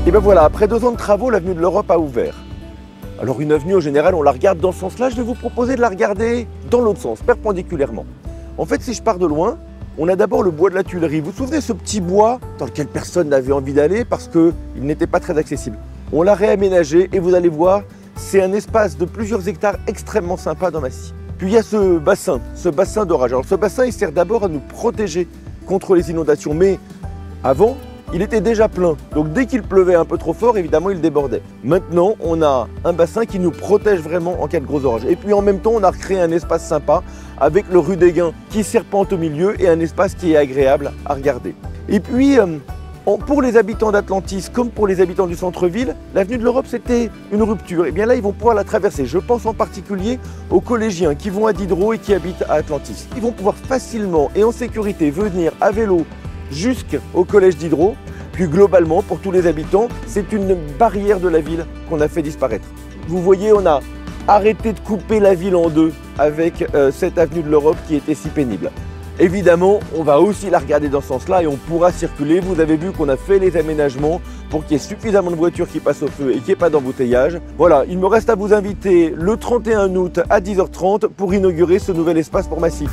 Et ben voilà, après 2 ans de travaux, l'avenue de l'Europe a ouvert. Alors une avenue, en général, on la regarde dans ce sens-là. Je vais vous proposer de la regarder dans l'autre sens, perpendiculairement. En fait, si je pars de loin, on a d'abord le bois de la Tuilerie. Vous vous souvenez ce petit bois dans lequel personne n'avait envie d'aller parce qu'il n'était pas très accessible. On l'a réaménagé et vous allez voir, c'est un espace de plusieurs hectares extrêmement sympa dans Massy. Puis il y a ce bassin d'orage. Alors ce bassin, il sert d'abord à nous protéger contre les inondations. Mais avant, il était déjà plein. Donc dès qu'il pleuvait un peu trop fort, évidemment, il débordait. Maintenant, on a un bassin qui nous protège vraiment en cas de gros orage. Et puis en même temps, on a recréé un espace sympa avec le rue des Gains qui serpente au milieu et un espace qui est agréable à regarder. Et puis, pour les habitants d'Atlantis comme pour les habitants du centre-ville, l'avenue de l'Europe, c'était une rupture. Et bien là, ils vont pouvoir la traverser. Je pense en particulier aux collégiens qui vont à Diderot et qui habitent à Atlantis. Ils vont pouvoir facilement et en sécurité venir à vélo jusqu'au collège Diderot. Puis globalement, pour tous les habitants, c'est une barrière de la ville qu'on a fait disparaître. Vous voyez, on a arrêté de couper la ville en deux avec cette avenue de l'Europe qui était si pénible. Évidemment, on va aussi la regarder dans ce sens-là et on pourra circuler. Vous avez vu qu'on a fait les aménagements pour qu'il y ait suffisamment de voitures qui passent au feu et qu'il n'y ait pas d'embouteillage. Voilà, il me reste à vous inviter le 31 août à 10h30 pour inaugurer ce nouvel espace pour Massy.